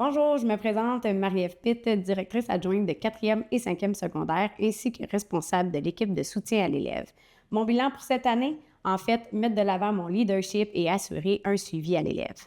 Bonjour, je me présente Marie-Ève Pitt, directrice adjointe de 4e et 5e secondaire ainsi que responsable de l'équipe de soutien à l'élève. Mon bilan pour cette année, en fait, mettre de l'avant mon leadership et assurer un suivi à l'élève.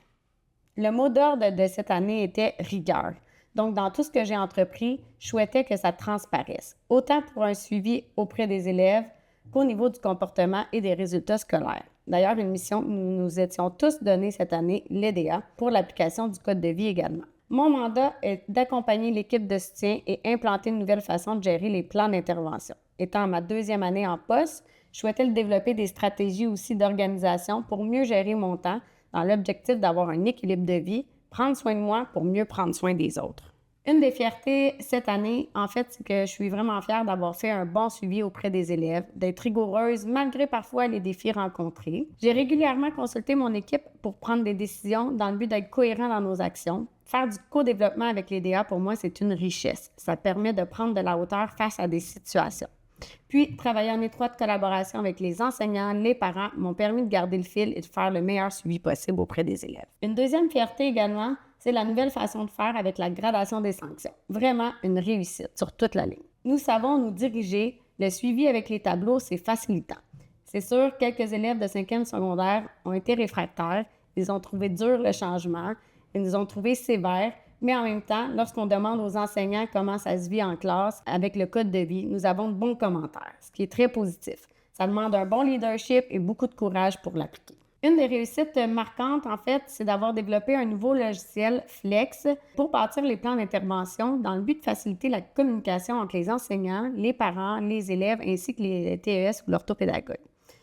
Le mot d'ordre de cette année était rigueur. Donc, dans tout ce que j'ai entrepris, je souhaitais que ça transparaisse, autant pour un suivi auprès des élèves qu'au niveau du comportement et des résultats scolaires. D'ailleurs, une mission que nous nous étions tous donnée cette année, l'EDA, pour l'application du code de vie également. Mon mandat est d'accompagner l'équipe de soutien et implanter une nouvelle façon de gérer les plans d'intervention. Étant ma 2e année en poste, je souhaitais développer des stratégies aussi d'organisation pour mieux gérer mon temps dans l'objectif d'avoir un équilibre de vie, prendre soin de moi pour mieux prendre soin des autres. Une des fiertés cette année, en fait, c'est que je suis vraiment fière d'avoir fait un bon suivi auprès des élèves, d'être rigoureuse malgré parfois les défis rencontrés. J'ai régulièrement consulté mon équipe pour prendre des décisions dans le but d'être cohérent dans nos actions. Faire du co-développement avec les DA, pour moi, c'est une richesse. Ça permet de prendre de la hauteur face à des situations. Puis, travailler en étroite collaboration avec les enseignants, les parents m'ont permis de garder le fil et de faire le meilleur suivi possible auprès des élèves. Une deuxième fierté également, c'est la nouvelle façon de faire avec la gradation des sanctions. Vraiment une réussite sur toute la ligne. Nous savons nous diriger, le suivi avec les tableaux, c'est facilitant. C'est sûr, quelques élèves de 5e secondaire ont été réfractaires, ils ont trouvé dur le changement, ils nous ont trouvé sévères, mais en même temps, lorsqu'on demande aux enseignants comment ça se vit en classe avec le code de vie, nous avons de bons commentaires, ce qui est très positif. Ça demande un bon leadership et beaucoup de courage pour l'appliquer. Une des réussites marquantes, en fait, c'est d'avoir développé un nouveau logiciel Flex pour bâtir les plans d'intervention dans le but de faciliter la communication entre les enseignants, les parents, les élèves ainsi que les TES ou l'orthopédagogue.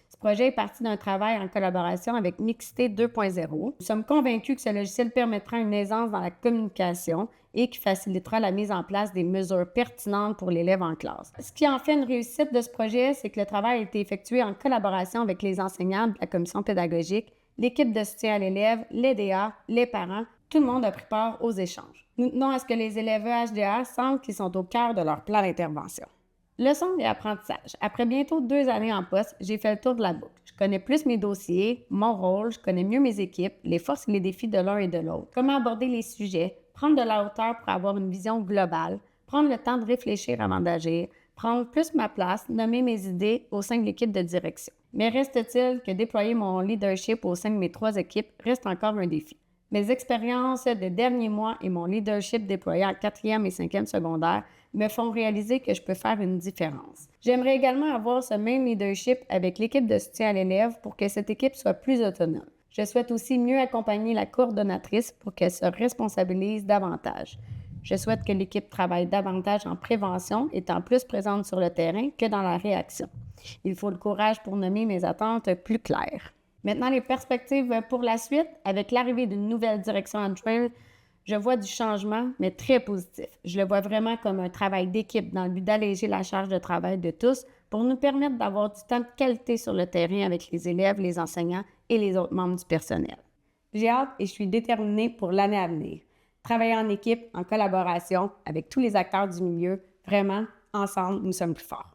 Ce projet est parti d'un travail en collaboration avec Mixité 2.0. Nous sommes convaincus que ce logiciel permettra une aisance dans la communication et qui facilitera la mise en place des mesures pertinentes pour l'élève en classe. Ce qui en fait une réussite de ce projet, c'est que le travail a été effectué en collaboration avec les enseignants de la commission pédagogique, l'équipe de soutien à l'élève, les DA, les parents. Tout le monde a pris part aux échanges. Nous tenons à ce que les élèves EHDA sentent qu'ils sont au cœur de leur plan d'intervention. Leçon et apprentissage. Après bientôt 2 années en poste, j'ai fait le tour de la boucle. Je connais plus mes dossiers, mon rôle, je connais mieux mes équipes, les forces et les défis de l'un et de l'autre, comment aborder les sujets, prendre de la hauteur pour avoir une vision globale, prendre le temps de réfléchir avant d'agir, prendre plus ma place, nommer mes idées au sein de l'équipe de direction. Mais reste-t-il que déployer mon leadership au sein de mes 3 équipes reste encore un défi. Mes expériences des derniers mois et mon leadership déployé en 4e et 5e secondaire me font réaliser que je peux faire une différence. J'aimerais également avoir ce même leadership avec l'équipe de soutien à l'élève pour que cette équipe soit plus autonome. Je souhaite aussi mieux accompagner la coordonnatrice pour qu'elle se responsabilise davantage. Je souhaite que l'équipe travaille davantage en prévention, étant plus présente sur le terrain que dans la réaction. Il faut le courage pour nommer mes attentes plus claires. Maintenant, les perspectives pour la suite, avec l'arrivée d'une nouvelle direction adjointe, je vois du changement, mais très positif. Je le vois vraiment comme un travail d'équipe dans le but d'alléger la charge de travail de tous pour nous permettre d'avoir du temps de qualité sur le terrain avec les élèves, les enseignants et les autres membres du personnel. J'ai hâte et je suis déterminée pour l'année à venir. Travailler en équipe, en collaboration avec tous les acteurs du milieu, vraiment, ensemble, nous sommes plus forts.